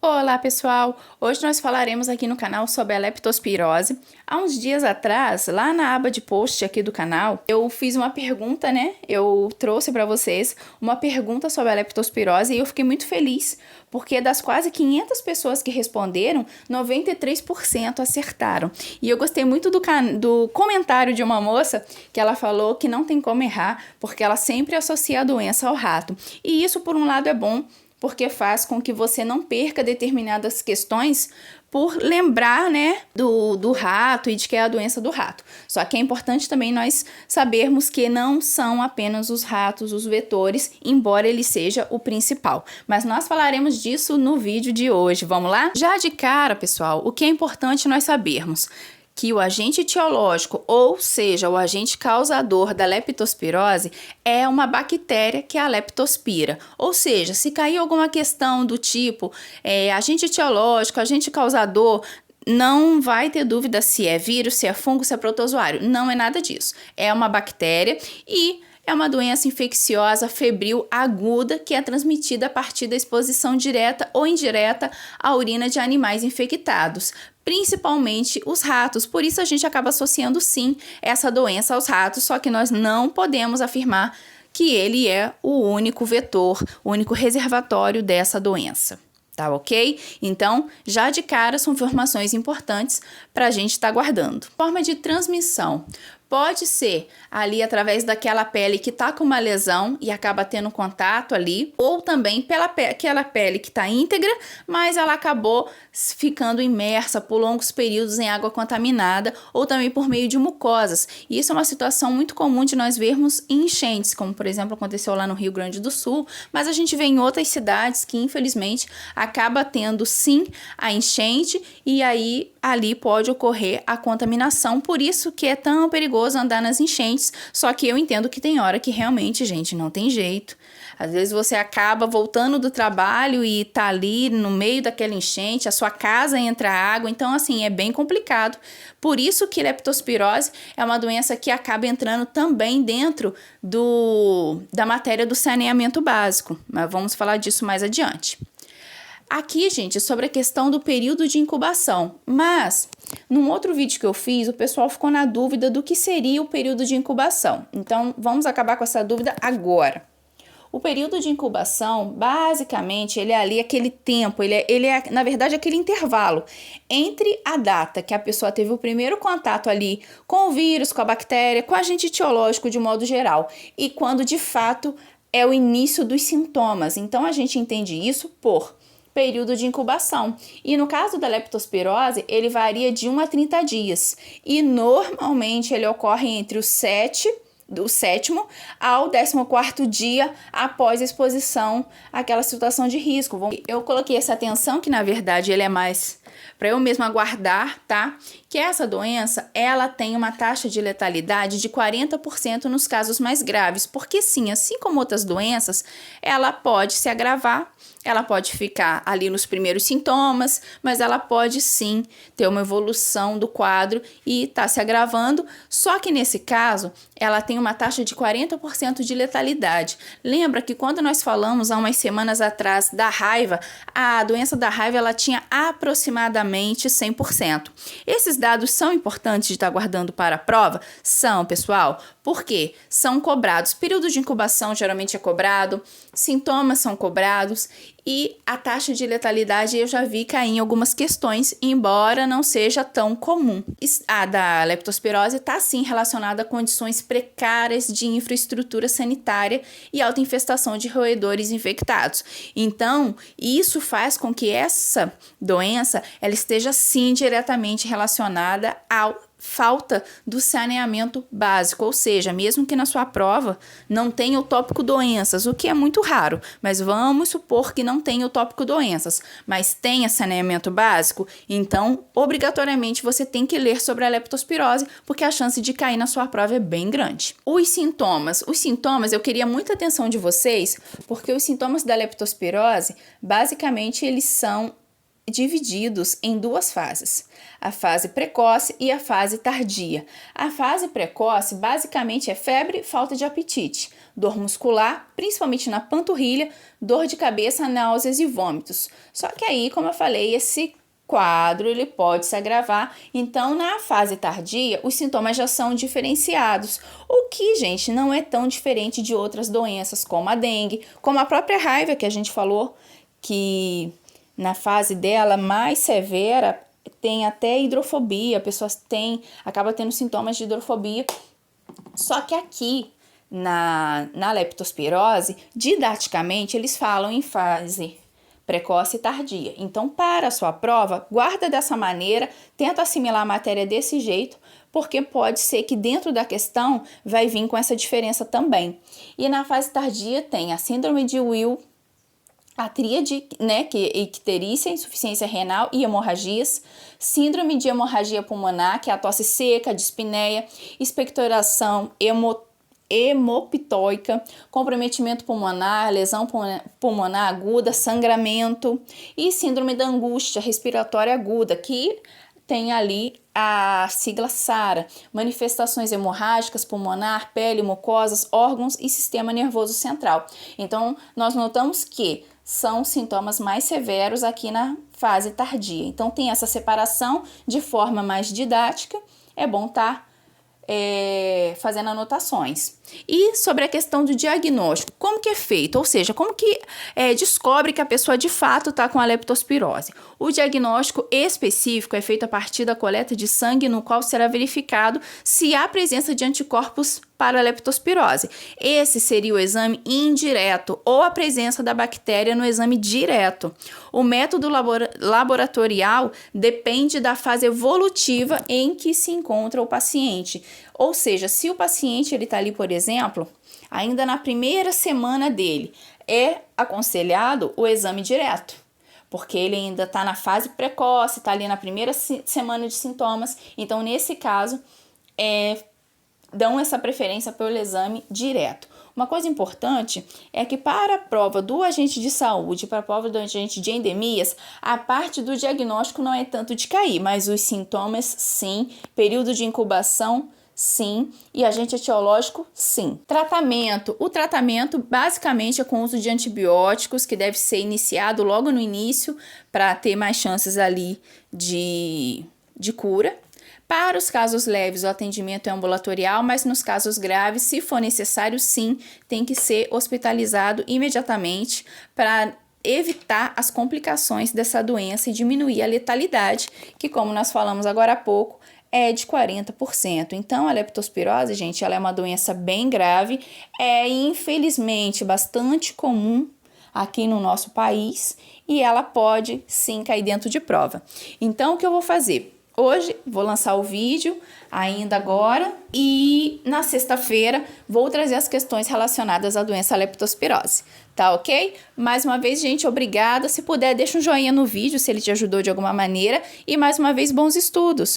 Olá pessoal, hoje nós falaremos aqui no canal sobre a leptospirose. Há uns dias atrás, lá na aba de post aqui do canal, eu fiz uma pergunta, né? Eu trouxe para vocês uma pergunta sobre a leptospirose e eu fiquei muito feliz, porque das quase 500 pessoas que responderam, 93% acertaram. E eu gostei muito do comentário de uma moça que ela falou que não tem como errar, porque ela sempre associa a doença ao rato. E isso, por um lado, é bom, porque faz com que você não perca determinadas questões por lembrar, né, do rato e de que é a doença do rato. Só que é importante também nós sabermos que não são apenas os ratos os vetores, embora ele seja o principal. Mas nós falaremos disso no vídeo de hoje. Vamos lá? Já de cara, pessoal, o que é importante nós sabermos? Que o agente etiológico, ou seja, o agente causador da leptospirose, é uma bactéria que é a leptospira. Ou seja, se cair alguma questão do tipo agente etiológico, agente causador, não vai ter dúvida se é vírus, se é fungo, se é protozoário. Não é nada disso. É uma bactéria e é uma doença infecciosa febril aguda que é transmitida a partir da exposição direta ou indireta à urina de animais infectados, principalmente os ratos. Por isso a gente acaba associando sim essa doença aos ratos, só que nós não podemos afirmar que ele é o único vetor, o único reservatório dessa doença. Tá ok? Então, já de cara são informações importantes para a gente estar guardando. Forma de transmissão. Pode ser ali através daquela pele que tá com uma lesão e acaba tendo contato ali, ou também aquela pele que tá íntegra, mas ela acabou ficando imersa por longos períodos em água contaminada, ou também por meio de mucosas. E isso é uma situação muito comum de nós vermos em enchentes, como por exemplo aconteceu lá no Rio Grande do Sul, mas a gente vê em outras cidades que infelizmente acaba tendo sim a enchente e aí ali pode ocorrer a contaminação, por isso que é tão perigoso andar nas enchentes, só que eu entendo que tem hora que realmente, gente, não tem jeito. Às vezes você acaba voltando do trabalho e tá ali no meio daquela enchente, a sua casa entra água, então assim, é bem complicado. Por isso que leptospirose é uma doença que acaba entrando também dentro da matéria do saneamento básico, mas vamos falar disso mais adiante. Aqui, gente, sobre a questão do período de incubação, mas num outro vídeo que eu fiz, o pessoal ficou na dúvida do que seria o período de incubação. Então, vamos acabar com essa dúvida agora. O período de incubação, basicamente, ele é ali aquele tempo, ele é, na verdade, aquele intervalo entre a data que a pessoa teve o primeiro contato ali com o vírus, com a bactéria, com o agente etiológico de modo geral, e quando, de fato, é o início dos sintomas. Então, a gente entende isso por período de incubação. E no caso da leptospirose, ele varia de 1 a 30 dias. E normalmente ele ocorre entre do sétimo ao 14º dia após a exposição àquela situação de risco. Eu coloquei essa atenção que na verdade ele é mais para eu mesma aguardar, tá? Que essa doença, ela tem uma taxa de letalidade de 40% nos casos mais graves, porque sim, assim como outras doenças, ela pode se agravar, ela pode ficar ali nos primeiros sintomas, mas ela pode sim ter uma evolução do quadro e tá se agravando, só que nesse caso, ela tem uma taxa de 40% de letalidade. Lembra que quando nós falamos há umas semanas atrás da raiva, a doença da raiva ela tinha aproximadamente 100%. Esses dados são importantes de estar guardando para a prova? São, pessoal. Por quê? São cobrados. Período de incubação geralmente é cobrado, sintomas são cobrados e a taxa de letalidade eu já vi cair em algumas questões, embora não seja tão comum. A da leptospirose está sim relacionada a condições precárias de infraestrutura sanitária e alta infestação de roedores infectados. Então, isso faz com que essa doença ela esteja sim diretamente relacionada ao falta do saneamento básico, ou seja, mesmo que na sua prova não tenha o tópico doenças, o que é muito raro, mas vamos supor que não tenha o tópico doenças, mas tenha saneamento básico, então obrigatoriamente você tem que ler sobre a leptospirose, porque a chance de cair na sua prova é bem grande. Os sintomas eu queria muita atenção de vocês, porque os sintomas da leptospirose, basicamente eles são divididos em duas fases, a fase precoce e a fase tardia. A fase precoce basicamente é febre, falta de apetite, dor muscular, principalmente na panturrilha, dor de cabeça, náuseas e vômitos. Só que aí, como eu falei, esse quadro ele pode se agravar. Então, na fase tardia, os sintomas já são diferenciados, o que, gente, não é tão diferente de outras doenças, como a dengue, como a própria raiva que a gente falou, que na fase dela mais severa tem até hidrofobia, a pessoa acaba tendo sintomas de hidrofobia. Só que aqui na leptospirose, didaticamente, eles falam em fase precoce e tardia. Então, para a sua prova, guarda dessa maneira, tenta assimilar a matéria desse jeito, porque pode ser que dentro da questão vai vir com essa diferença também. E na fase tardia tem a síndrome de Will, a tríade, né, que é icterícia, insuficiência renal e hemorragias, síndrome de hemorragia pulmonar, que é a tosse seca, dispneia, expectoração hemoptóica, comprometimento pulmonar, lesão pulmonar aguda, sangramento e síndrome da angústia respiratória aguda, que tem ali a sigla SARA, manifestações hemorrágicas, pulmonar, pele, mucosas, órgãos e sistema nervoso central. Então, nós notamos que são sintomas mais severos aqui na fase tardia. Então, tem essa separação de forma mais didática, é bom estar fazendo anotações. E sobre a questão do diagnóstico, como que é feito? Ou seja, como que descobre que a pessoa de fato está com a leptospirose? O diagnóstico específico é feito a partir da coleta de sangue, no qual será verificado se há presença de anticorpos para a leptospirose. Esse seria o exame indireto ou a presença da bactéria no exame direto. O método laboratorial depende da fase evolutiva em que se encontra o paciente. Ou seja, se o paciente está ali, por exemplo, ainda na primeira semana dele, é aconselhado o exame direto, porque ele ainda está na fase precoce, está ali na primeira semana de sintomas. Então, nesse caso, dão essa preferência pelo exame direto. Uma coisa importante é que para a prova do agente de saúde, para a prova do agente de endemias, a parte do diagnóstico não é tanto de cair, mas os sintomas sim, período de incubação sim, e agente etiológico sim. Tratamento. O tratamento basicamente é com o uso de antibióticos, que deve ser iniciado logo no início para ter mais chances ali de cura. Para os casos leves, o atendimento é ambulatorial, mas nos casos graves, se for necessário, sim, tem que ser hospitalizado imediatamente para evitar as complicações dessa doença e diminuir a letalidade, que, como nós falamos agora há pouco, é de 40%. Então, a leptospirose, gente, ela é uma doença bem grave, infelizmente bastante comum aqui no nosso país e ela pode sim cair dentro de prova. Então, o que eu vou fazer? Hoje vou lançar o vídeo ainda agora e na sexta-feira vou trazer as questões relacionadas à doença leptospirose, tá ok? Mais uma vez, gente, obrigada. Se puder, deixa um joinha no vídeo se ele te ajudou de alguma maneira e mais uma vez, bons estudos!